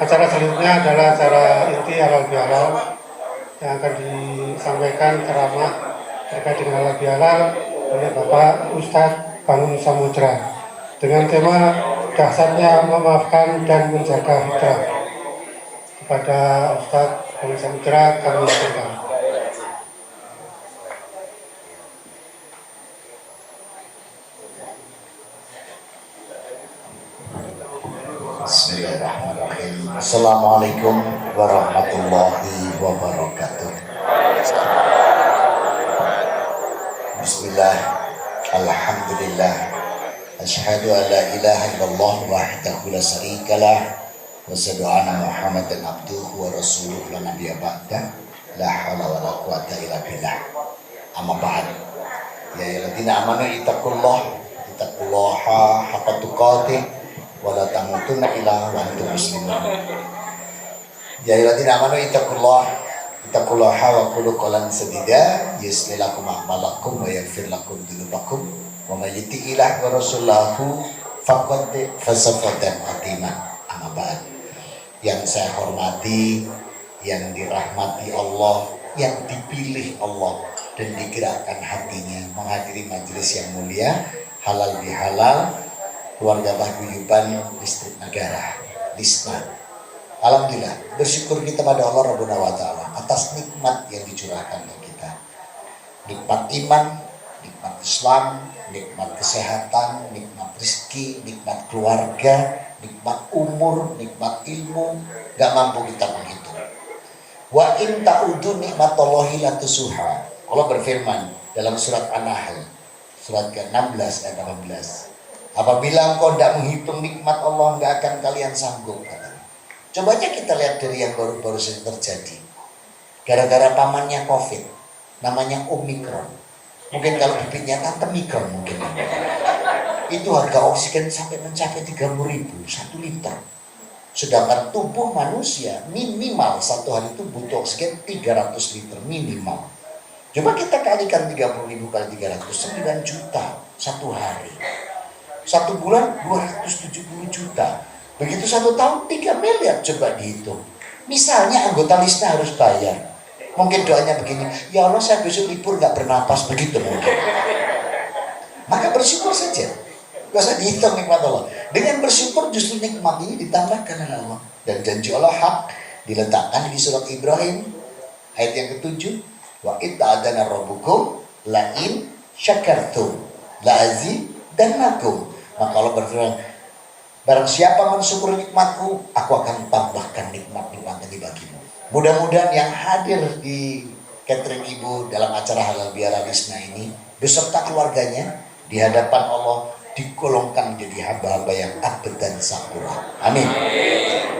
Acara selanjutnya adalah acara inti halal bihalal yang akan disampaikan ceramah terkait dengan halal bihalal oleh Bapak Ustadz Bangun Samudra dengan tema dahsyatnya memaafkan dan menjaga fitrah. Kepada Ustadz Bangun Samudra kami silakan. Bismillahirrahmanirrahim. Assalamualaikum warahmatullahi wabarakatuh. Bismillah, alhamdulillah, asyhadu an la ilaha illallah wahdahu la syarikalah wa asyhadu anna Muhammadan abduhu wa rasuluhu la nabiyya ba'dah, la haula wa la quwata illa billah. Amma ba'd. Ya ayyuhalladzina amanu ittaqullaha haqqa tuqatih wala tamutunna illa wa antum muslimun. Ya ayyuhalladzina amanu ittaqullaha wa qulu qawlan sadida yuslih lakum a'malakum wa yaghfir lakum dzunubakum wa may yuti'illah wa rasulahu faqad fasafadan atima. Amma ba'd. Yang saya hormati, yang dirahmati Allah, yang dipilih Allah dan digerakkan hatinya menghadiri majelis yang mulia halal bihalal keluarga paguyuban listrik negara LISNA. Alhamdulillah, bersyukur kita pada Allah Rabbuna wa Ta'ala atas nikmat yang dicurahkan ke kita. Nikmat iman, nikmat Islam, nikmat kesehatan, nikmat rezeki, nikmat keluarga, nikmat umur, nikmat ilmu, gak mampu kita menghitung. Wa in ta'udu nikmatallahi la tusuha. Allah berfirman dalam surat An-Nahl surat ke-16 ayat 18. Apabila engkau tidak menghitung nikmat Allah, nggak akan kalian sanggup. Coba aja kita lihat dari yang baru-baru saja terjadi. Gara-gara pamannya COVID, namanya Omikron. Mungkin kalau bibitnya tante Mikron mungkin. Itu harga oksigen sampai mencapai 30.000 1 liter. Sedangkan tubuh manusia minimal satu hari itu butuh oksigen 300 liter minimal. Coba kita kalikan 30.000 kali 300, 9 juta satu hari. 1 bulan 270 juta. Begitu 1 tahun 3 miliar, coba dihitung. Misalnya anggota LISNA harus bayar. Mungkin doanya begini, ya Allah saya besok libur gak bernapas, begitu mungkin. Maka bersyukur saja. Gak usah dihitung nikmat Allah. Dengan bersyukur justru nikmat ini ditambahkan oleh Allah. Dan janji Allah hak diletakkan di surat Ibrahim ayat yang ke-7. Wa itta'adana rabbukum la'in syakartum la'azidannakum. Maka Allah berfirman, barang siapa mensyukur nikmatku, aku akan tambahkan nikmat-nikmat ini bagimu. Mudah-mudahan yang hadir di catering ibu dalam acara halal bihalal LISNA ini beserta keluarganya di hadapan Allah digolongkan menjadi hamba-hamba yang abad dan sakura. Amin.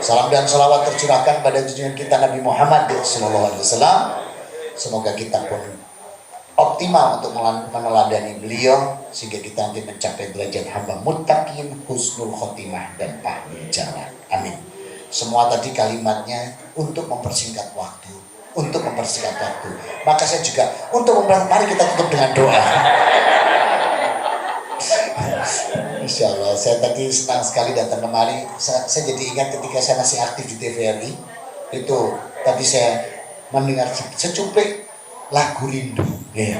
Salam dan salawat tercurahkan pada junjungan kita Nabi Muhammad SAW. Semoga kita pun optimal untuk meneladani beliau sehingga kita nanti mencapai derajat hamba muttaqin, husnul khotimah dan ahlul jannah. Amin. Semua tadi kalimatnya untuk mempersingkat waktu, Maka saya juga untuk mari kita tutup dengan doa. Insya Allah, saya tadi senang sekali datang kemari. Saya jadi ingat ketika saya masih aktif di TVRI. Itu tadi saya mendengar secuplik lagu rindu, ya.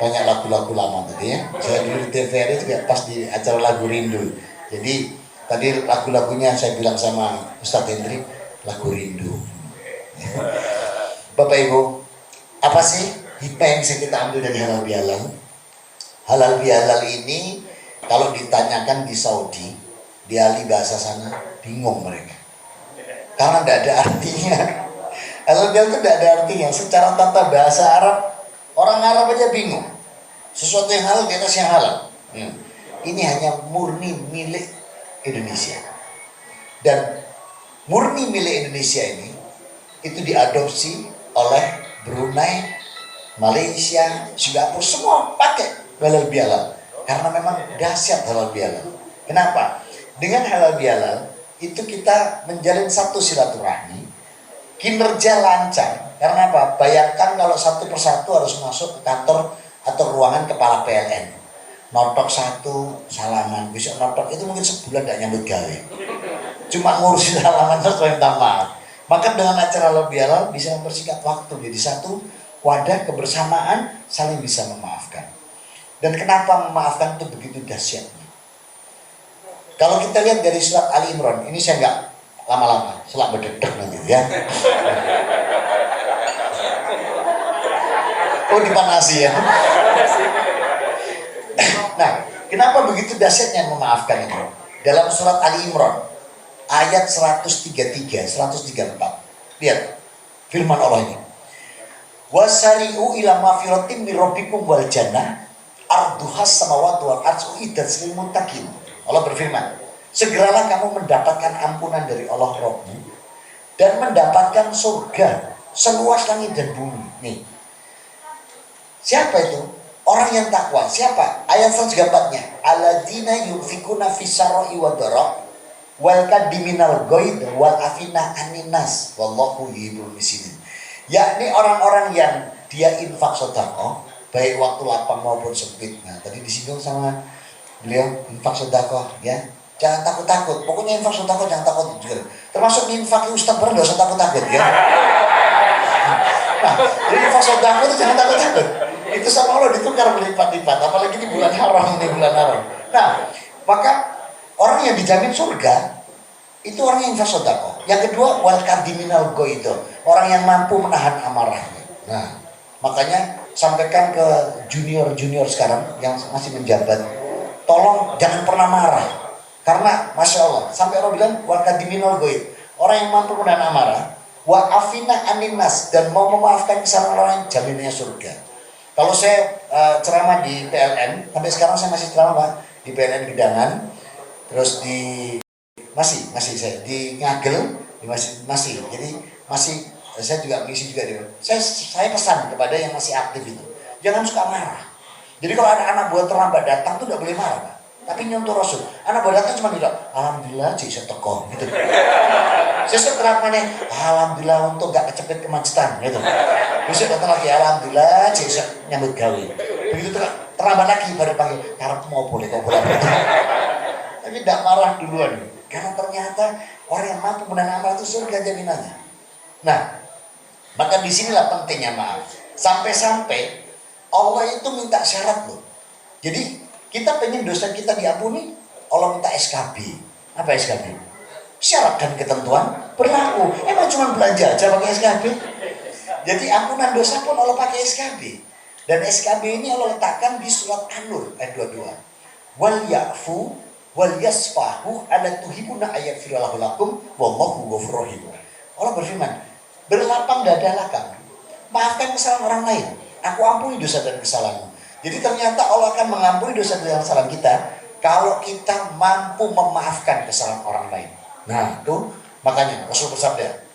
Banyak lagu-lagu lama tadi ya. Saya dulu di TVRI juga pas di acara lagu rindu. Jadi tadi lagu-lagunya saya bilang sama Ustadz Hendri, lagu rindu. Bapak Ibu, apa sih hikmah yang bisa kita ambil dari halal bihalal? Halal bihalal ini kalau ditanyakan di Saudi, di ahli bahasa sana, bingung mereka. Karena tidak ada artinya. Halal bihalal itu tidak ada artinya. Secara tata bahasa Arab, orang Arab aja bingung. Sesuatu yang halal di atas yang halal. Ini hanya murni milik Indonesia. Dan murni milik Indonesia ini itu diadopsi oleh Brunei, Malaysia, Singapura, semua pakai halal bihalal. Karena memang dahsyat halal bihalal. Kenapa? Dengan halal bihalal itu kita menjalin satu silaturahmi, kinerja lancar. Karena apa? Bayangkan kalau satu persatu harus masuk ke kantor atau ruangan kepala PLN. Notok satu, salaman, besok notok, itu mungkin sebulan tidak nyambut gawe. cuma ngurusin halaman terus minta maaf. Maka dengan acara halal bihalal bisa mempersingkat waktu jadi satu wadah kebersamaan, saling bisa memaafkan. Dan kenapa memaafkan itu begitu dahsyatnya? Kalau kita lihat dari surat Ali Imran, ini saya nggak lama-lama, selak berdedek nanti ya. Oh dipanasi ya. Nah, kenapa begitu dahsyatnya memaafkan itu? Dalam surat Ali Imran ayat 133, 134. Lihat firman Allah ini. Wasari'u ila mafiratim min rabbikum wal jannah arduhas samawati wal ardu iddat lil muttaqin. Allah berfirman, segeralah kamu mendapatkan ampunan dari Allah Rabbmu dan mendapatkan surga seluas langit dan bumi. Nih. Siapa itu? Orang yang takwa. Siapa? Ayat 134-nya. Alladzina yunfikuna fis-sarra'i wad-dharra wal kadiminal ghaid wal afina aninnas wallahu yuhibbul muhsinin. Yakni orang-orang yang dia infak sedekah baik waktu lapang maupun sempit. Nah, tadi disinggung sama beliau infak sedekah ya. Jangan takut-takut. Pokoknya infak sedekah jangan takut juga. Termasuk infak ustaz baru enggak usah takut-takut ya. Nah, jadi infak sedekah itu jangan takut-takut. Itu sama Allah ditukar berlipat-lipat, apalagi di bulan haram, ini bulan haram. Nah, maka orang yang dijamin surga itu orang yang infak sedekah. Yang kedua, wal kadiminal ghaid, orang yang mampu menahan amarahnya. Nah, makanya sampaikan ke junior-junior sekarang yang masih menjabat, tolong jangan pernah marah. Karena Masya Allah, sampai Allah bilang wal kadiminal ghaid, orang yang mampu menahan amarah, wa afina aninnas, dan mau memaafkan kesalahan orang, jaminannya surga. Kalau saya ceramah di PLN, sampai sekarang saya masih ceramah Pak, di PLN Gedangan, terus di masih saya di Ngagel, masih. Jadi masih saya juga mengisi juga di. Saya pesan kepada yang masih aktif itu, jangan suka marah. Jadi kalau ada anak buah terlambat datang tuh tidak boleh marah Pak. Tapi nyontoh Rasul, anak buah datang cuma bilang, alhamdulillah cik saya teko gitu. Saya setelah mana, alhamdulillah untuk gak kecepet kemacetan gitu. Besok datang lagi, alhamdulillah cik saya nyambut gawe. Begitu terlambat lagi baru panggil, harap mau boleh kok boleh. Tapi tidak marah duluan, karena ternyata orang yang mampu menahan amarah itu surga jaminannya. Nah, maka disinilah pentingnya maaf. Sampai-sampai Allah itu minta syarat loh. Jadi kita pengen dosa kita diampuni, Allah minta SKB. Apa SKB? Syarat dan ketentuan berlaku. Emang cuma belanja aja pakai SKB? Jadi ampunan dosa pun Allah pakai SKB. Dan SKB ini Allah letakkan di surat An-Nur ayat 22. Wal ya'fu wal yasfahu ala tuhibuna ayaghfirallahu lakum wallahu ghafurur rahim. Allah berfirman, berlapang dadalah kamu, maafkan kesalahan orang lain, aku ampuni dosa dan kesalahanmu. Jadi ternyata Allah akan mengampuni dosa dan kesalahan kita kalau kita mampu memaafkan kesalahan orang lain. Nah itu makanya Rasul bersabda,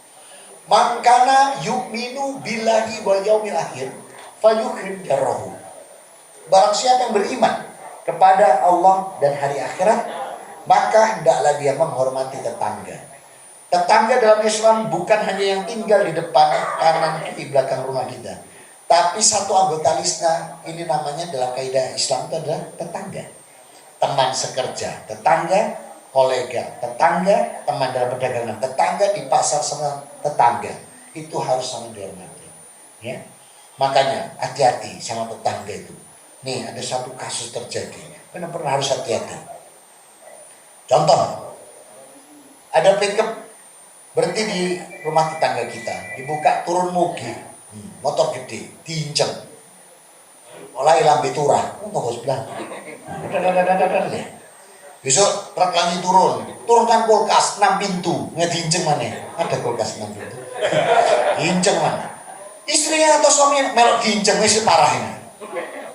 man kana yu'minu billahi wal yaumil akhir falyukrim jarrahu. Barang siapa yang beriman kepada Allah dan hari akhirat, maka hendaklah dia menghormati tetangga. Tetangga dalam Islam bukan hanya yang tinggal di depan, kanan, kiri, belakang rumah kita, tapi satu anggota lisna. Ini namanya dalam kaidah Islam itu adalah tetangga. Teman sekerja, tetangga, kolega, tetangga, teman dalam perdagangan, tetangga di pasar, sama tetangga. Itu harus saling dihormati. Ya. Makanya hati-hati sama tetangga itu. Nih ada satu kasus terjadi, benar-benar harus hati-hati. Contoh, ada pickup berhenti di rumah tetangga kita, dibuka turun moge, motor gede, diinceng, mulai lambe turah, nggak sebelah. Besok truk lagi turunkan kulkas 6 pintu, nggak diinceng mana? Ada kulkas 6 pintu, diinceng mana? Istrinya atau suaminya melok diinceng, ini parah ini.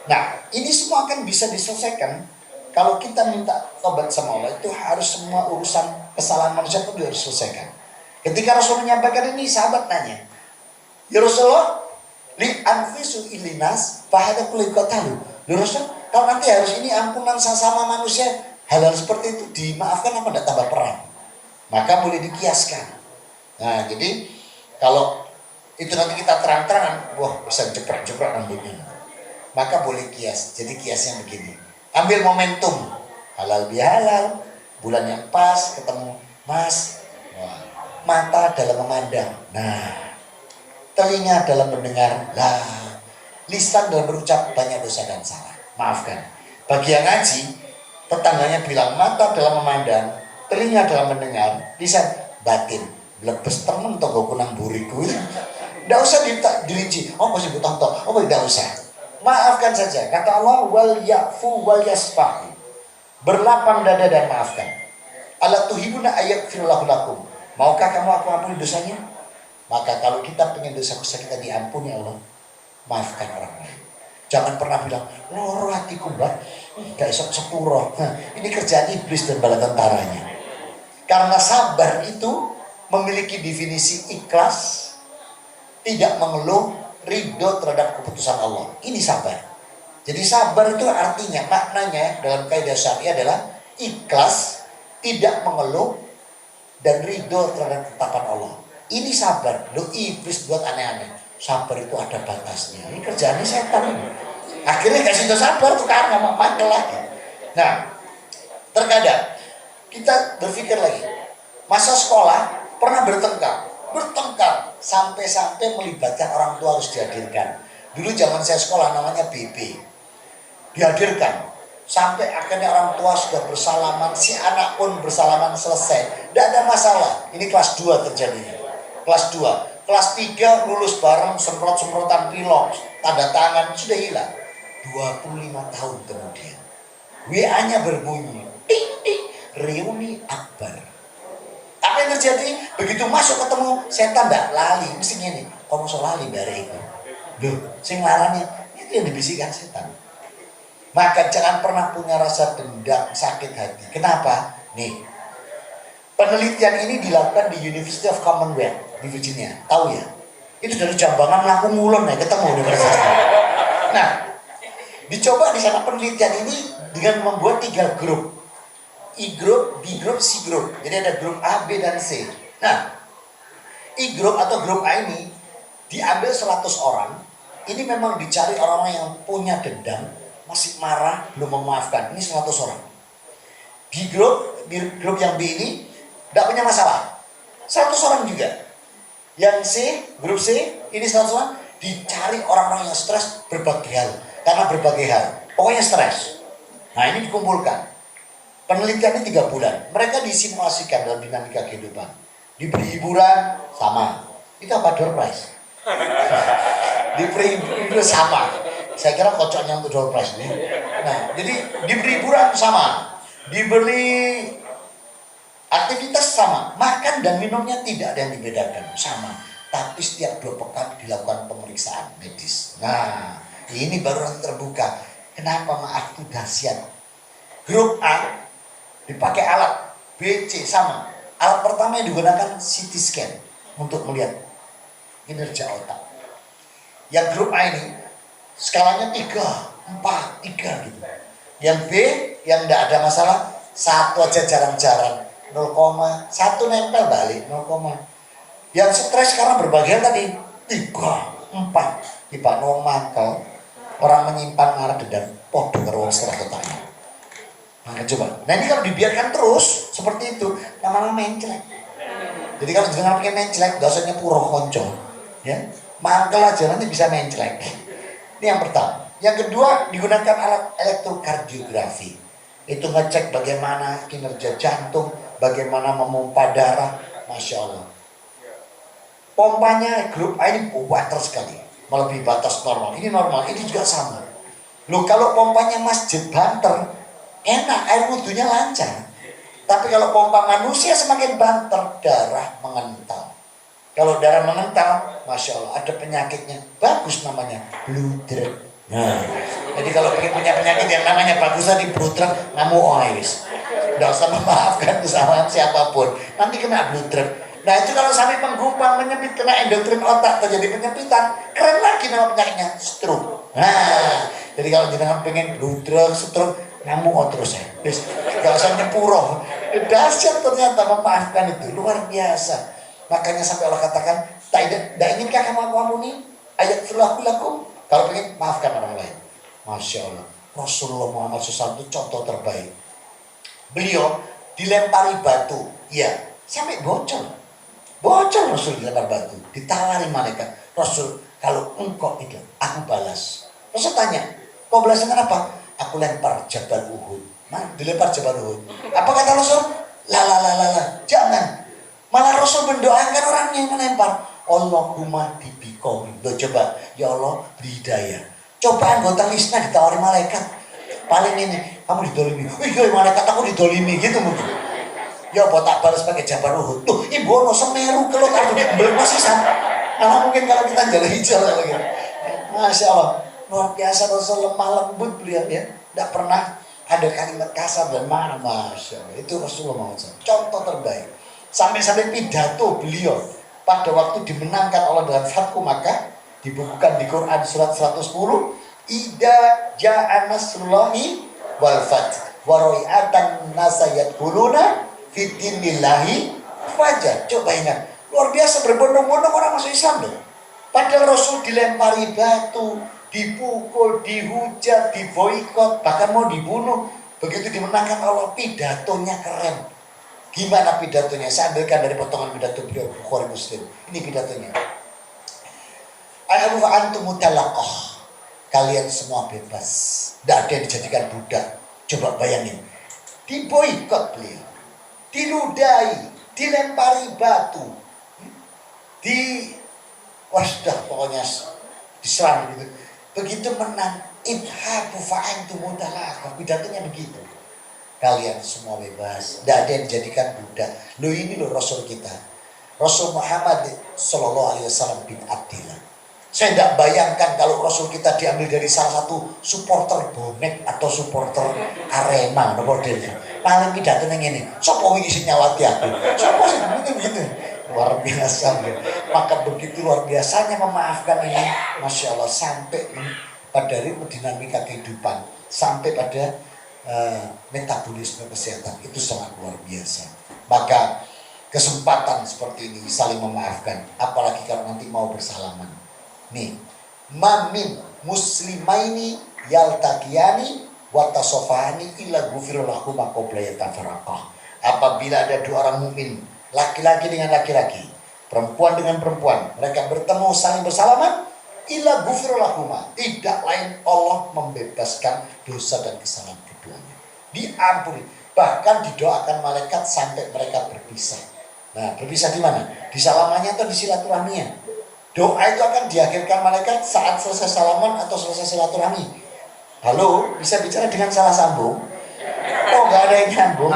Nah, ini semua akan bisa diselesaikan kalau kita minta tobat sama Allah. Itu harus semua urusan kesalahan manusia itu harus diselesaikan. Ketika Rasul menyampaikan ini, sahabat nanya, ya Rasulullah, li anfisu ilinas fahada kulikotalu. Ya Rasul, kalau nanti harus ini ampunan sesama manusia, hal-hal seperti itu dimaafkan apa tidak tambah perang? Maka boleh dikiaskan. Nah, jadi kalau itu nanti kita terang-terangan, wah bisa jeprak-jeprak rambutnya. Maka boleh kias. Jadi kiasnya begini. Ambil momentum halal bihalal, bulan yang pas, ketemu Mas, wah, mata dalam memandang. Nah, telinga dalam mendengar. Lah, lisan dalam berucap banyak dosa dan salah. Maafkan. Bagi yang ngaji, tetangganya bilang mata dalam memandang, telinga dalam mendengar, lisan batin. Lebes temen toko kunang buriku. Tidak usah dirinci. Oh pasti tonton. Oh tidak usah. Maafkan saja. Kata Allah, wal ya'fu wal yasfahu. Berlapang dada dan maafkan. Ala tuhibuna ayaghfirullahu lakum. Maukah kamu aku ampuni dosanya? Maka kalau kita pengen dosa-dosa kita diampuni Allah, maafkan orang lain. Jangan pernah bilang, loro hatiku mbak, gak esok sepuro. Ini kerjaan iblis dan bala tentaranya. Karena sabar itu memiliki definisi ikhlas, tidak mengeluh, ridho terhadap keputusan Allah. Ini sabar. Jadi sabar itu artinya, maknanya dalam kaidah syariah adalah ikhlas, tidak mengeluh, dan ridho terhadap ketetapan Allah. Ini sabar. Lo iblis buat aneh-aneh. Sabar itu ada batasnya. Ini kerjaannya setan ini. Akhirnya kasih itu sabar tuh karena mantel lagi. Nah, terkadang kita berpikir lagi. Masa sekolah pernah bertengkar sampai melibatkan orang tua harus dihadirkan. Dulu zaman saya sekolah namanya BB. Dihadirkan. Sampai akhirnya orang tua sudah bersalaman, si anak pun bersalaman selesai. Tidak ada masalah. Ini kelas 2 terjadinya. Kelas 2. Kelas 3 lulus bareng, semprot-semprotan pilok, tanda tangan, sudah hilang. 25 tahun kemudian. WA-nya berbunyi. Ting, ting, reuni akbar. Apa yang terjadi? Begitu masuk ketemu, setan tidak lali. Mesti gini, kamu so lali dari itu. Duh, sing larangnya, itu yang dibisikkan setan. Maka jangan pernah punya rasa dendam, sakit hati. Kenapa? Nih, penelitian ini dilakukan di University of Commonwealth di Virginia. Tahu ya? Itu dari Jambangan laku ngulon ya, ketemu universitas. Nah, dicoba di sana penelitian ini dengan membuat 3 grup. I grup, B grup, C grup. Jadi ada grup A, B, dan C. Nah, I grup atau grup A ini diambil 100 orang. Ini memang dicari orang-orang yang punya dendam, masih marah, belum memaafkan. Ini 100 orang. B grup yang B ini tidak punya masalah. 100 orang juga. Yang C, grup C, ini 100 orang, dicari orang-orang yang stres berbagai hal. Karena berbagai hal. Pokoknya stres. Nah ini dikumpulkan. Penelitian ini 3 bulan. Mereka disimulasikan dalam dinamika kehidupan. Diberi hiburan, sama. Itu apa? Door prize. Diberi hiburan sama. Saya kira kocoknya untuk door prize nih. Nah, jadi diberi hiburan sama. Diberi aktivitas sama. Makan dan minumnya tidak ada yang dibedakan. Sama. Tapi setiap 2 pekan dilakukan pemeriksaan medis. Nah, ini baru nanti terbuka. Kenapa maaf itu dahsyat. Grup A dipakai alat, B, C sama. Alat pertama yang digunakan CT scan untuk melihat kinerja otak. Yang grup A ini skalanya 3, 4, 3 gitu. Yang B yang tidak ada masalah 1 aja jarang-jarang 0,1 nempel balik 0, yang stres karena berbagai tadi 3, 4 tiba nong mangkel orang menyimpan marah dendam podo karo wong stres otaknya. Nah, coba. Nah ini kalau dibiarkan terus seperti itu lama-lama menclek. Jadi kalau jangan pengen menclek, gak usah nyepuro konco, ya mangkel aja nanti bisa menclek. Ini yang pertama. Yang kedua digunakan alat elektrokardiografi. Itu ngecek bagaimana kinerja jantung, bagaimana memompa darah, masya Allah. Pompanya grup A ini water sekali, melebihi batas normal. Ini normal, ini juga sama. Loh kalau pompanya Masjid Banter, enak, air wudhunya lancar. Tapi kalau pompa manusia semakin banter, darah mengental. Kalau darah mengental, masya Allah, ada penyakitnya, bagus namanya, bluder. Nah, jadi kalau pengen punya penyakit yang namanya bagus tadi bluder, ngamuk ois. Tidak usah memaafkan kesalahan siapapun, nanti kena bluder. Nah itu kalau sampai penggumpang menyempit kena endokrin otak terjadi penyempitan, keren lagi nama penyakitnya, stroke. Nah, jadi kalau jangan pengen bluder, stroke, ngamuk terus ya. Gak usah nyepuro. Dahsyat ternyata memaafkan itu luar biasa. Makanya sampai Allah katakan, tidak inginkah kamu aku ampuni? Ayat firlahu lakum. Kalau pengen maafkan orang lain. Masya Allah. Rasulullah Muhammad SAW itu contoh terbaik. Beliau dilempari batu. Iya. Sampai bocor Rasul dilempar batu, ditawari malaikat, Rasul kalau engkau itu aku balas. Rasul tanya, kau balas dengan apa? Aku lempar Jabal Uhud. Dilempar Jabal Uhud. Apa kata Rasul? Jangan. Malah Rasul mendoakan orang yang melempar. Allahumma dibikomi. Coba, ya Allah beri hidayah. Coba anggota Lisna ditawari malaikat. Paling ini, kamu didolimi. Wih, malaikat aku didolimi gitu mungkin. Ya apa tak balas pakai Jabal Uhud. Tuh, ibu ono Semeru kalau kartu belum masih sama. Karena mungkin kalau kita jalan hijau lagi. Masya Allah, luar biasa Rasul lemah lembut beliau ya. Tidak pernah ada kalimat kasar dan marah. Masya Allah, itu Rasulullah SAW. Contoh terbaik. Sampai-sampai pidato beliau pada waktu dimenangkan Allah dengan Fathu Makkah, dibukukan di Quran surat 110, Ida ja'a nasrullahi wal fath wa ra'atan nasa yadkhuluna fitinillahi fajar. Coba ingat, luar biasa berbondong-bondong orang masuk Islam loh. Padahal Rasul dilempari batu, dipukul, dihujat, diboikot, bahkan mau dibunuh. Begitu dimenangkan Allah, pidatonya keren. Gimana pidatonya? Saya ambilkan dari potongan pidato beliau Bukhari Muslim. Ini pidatonya. Ayyahu antum mutalaqah. Kalian semua bebas. Tidak ada yang dijadikan budak. Coba bayangin. Diboikot beliau. Diludahi, dilempari batu, pokoknya diserang gitu. Begitu menang, idhabu fa'antum mutalaqah. Pidatonya begitu. Kalian semua bebas, tidak ada yang dijadikan budak. Loh ini loh Rasul kita, Rasul Muhammad Sallallahu Alaihi Wasallam bin Abdillah. Saya tidak bayangkan kalau Rasul kita diambil dari salah satu supporter bonek atau supporter Arema, modelnya. Paling pidatonya ini, sopo wingi sing nyawati aku, sopo sih begitu. Luar biasa. Maka begitu luar biasanya memaafkan ini, Masya Allah, sampai pada dinamika kehidupan, sampai pada metabolisme kesehatan, itu sangat luar biasa. Maka kesempatan seperti ini saling memaafkan, apalagi kalau nanti mau bersalaman. Nih, mamin muslimaini yaltaqiyani wa tasafahani illa ghufira lahum ma qabla yatafarraqah. Apabila ada dua orang mukmin, laki-laki dengan laki-laki, perempuan dengan perempuan, mereka bertemu saling bersalaman, illa ghufira lahum, tidak lain Allah membebaskan dosa dan kesalahan keduanya. Diampuni, bahkan didoakan malaikat sampai mereka berpisah. Nah, berpisah di mana? Di salamannya atau di silaturahminya? Doa itu akan diakhirkan malaikat saat selesai salaman atau selesai silaturahmi. Halo, bisa bicara dengan salah sambung? Oh, nggak ada yang nyambung.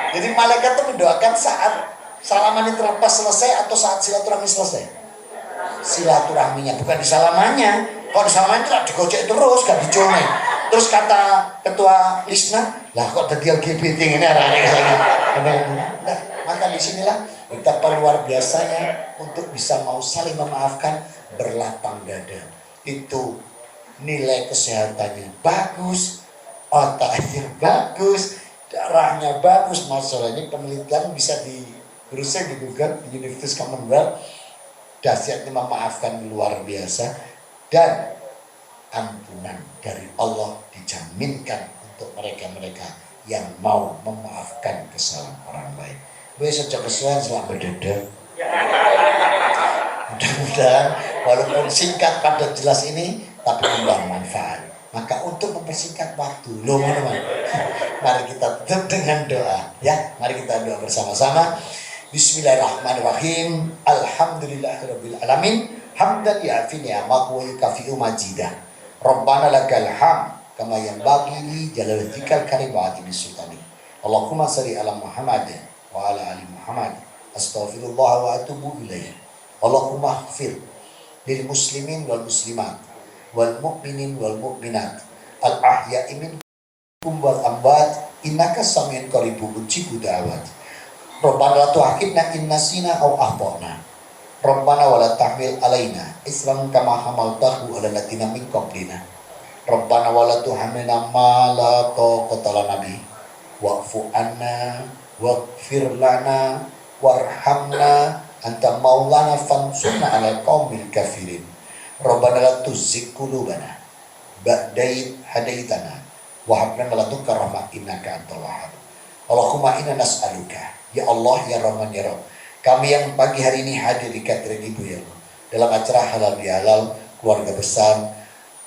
Jadi malaikat itu mendoakan saat salaman itu lepas selesai atau saat silaturahmi selesai. Silaturahminya, bukan di salamannya. Kalau di salamannya itu digocek terus, gak dicomel. Terus kata ketua Lisna, lah kok tadi LGBT ini nah, maka disinilah betapa luar biasanya untuk bisa mau saling memaafkan, berlapang dada. Itu nilai kesehatannya bagus, otaknya bagus, darahnya bagus. Masalah ini penelitian bisa diurusnya di Google, di Universitas Commonwealth. Dahsyatnya memaafkan luar biasa, dan ampunan dari Allah dijaminkan untuk mereka-mereka yang mau memaafkan kesalahan orang lain. Wes sejak kesulitan selamat dada. Mudah-mudahan walaupun singkat pada jelas ini, tapi membawa manfaat. Maka untuk mempersingkat waktu, mari kita tutup dengan doa, ya. Mari kita doa bersama-sama. Bismillahirrahmanirrahim. Alhamdulillahirabbil alamin. Hamdan ya'fi ni'amahu wa yukafi'u majidah. Rabbana lakal hamd kama yanbaghi li jalalatikal karim wa azimi sultanik. Allahumma shalli ala Muhammad wa ala ali Muhammad. Astaghfirullah wa atubu ilaih. Allahumma ighfir lil muslimin wal muslimat wal mu'minin wal mu'minat al ahya'i minkum wal amwat innaka samiun qaribun mujibud da'awat. Rabbana la tu'akhidna in nasina aw akhtana. Rabbana wa la tahmil alaina isran kama hamaltahu ala alladziina min qablina. Rabbana wa la tuhammilna ma la taqata lana bihi wa'fu anna waghfir lana warhamna anta maulana fansurna 'alal qaumil kafirin. Rabbana la tuzigh qulubana ba'da idh hadaitana wa hab lana min ladunka rahmah innaka antal wahhab. Allahumma inna nas'aluka, ya Allah, ya Rahman, ya Rabb. Kami yang pagi hari ini hadir di katedral Ibu ya Allah, dalam acara halal bihalal keluarga besar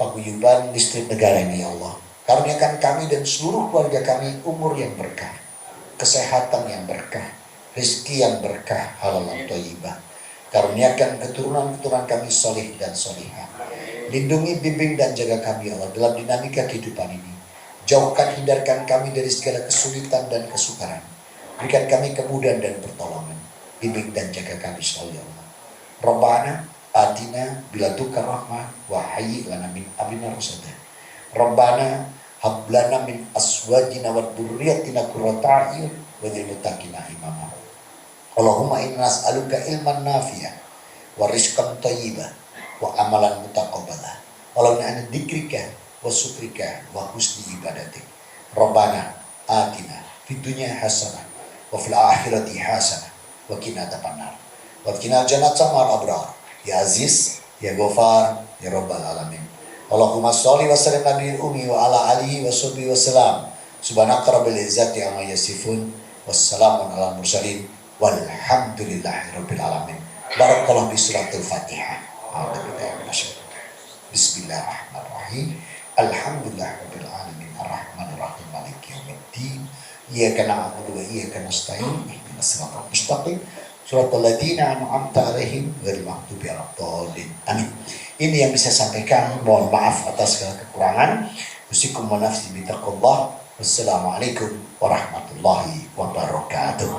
paguyuban listrik negara ini ya Allah. Karuniakan kami dan seluruh keluarga kami umur yang berkah, kesehatan yang berkah, rezeki yang berkah, halal dan thayyibah. Karuniakan keturunan-keturunan kami soleh dan solihah. Lindungi, bimbing dan jaga kami ya Allah dalam dinamika kehidupan ini. Jauhkan, hindarkan kami dari segala kesulitan dan kesukaran. Berikan kami kemudahan dan pertolongan. Bimbing dan jaga kami selalu ya Allah. Rabbana atina biladunka rahmah wa hayyi lana min amrina rasyada. Rabbana hab lana min azwajina wa dzurriyyatina qurrata a'yun waj'alna lil muttaqina imama. Allahumma inna nas'aluka ilman nafi'an wa rizqan thayyiban wa amalan mutaqabbalah. Allahumma inna dzikrika wa syukrika wa husni ibadatik. Rabbana atina fid dunya hasanah wa fil akhirati hasanah wa qina adzabannar. Wa qina jannata ma'al abrar. Ya Aziz, ya Ghafar, ya Rabbal alamin. Allahumma sholli wa sallim nabiyil ummi wa ala alihi wa sahbihi wa salam. Subhanaka rabbil izzati amma yasifun. Wassalamun ala mursalin. Walhamdulillahi rabbil alamin. Barakallahu bi suratul Fatihah. Bismillahirrahmanirrahim. Alhamdulillahi rabbil alamin. Arrahmanir rahim. Maliki yaumiddin. Iyyaka na'budu wa iyyaka nasta'in. Ihdinas siratal mustaqim. Suratul ladzina an'amta 'alaihim ghairil maghdubi 'alaihim. Amin. Ini yang bisa sampaikan. Mohon maaf atas segala kekurangan. Usikum wa nafsi bi taqwallah. Wassalamualaikum warahmatullahi wabarakatuh.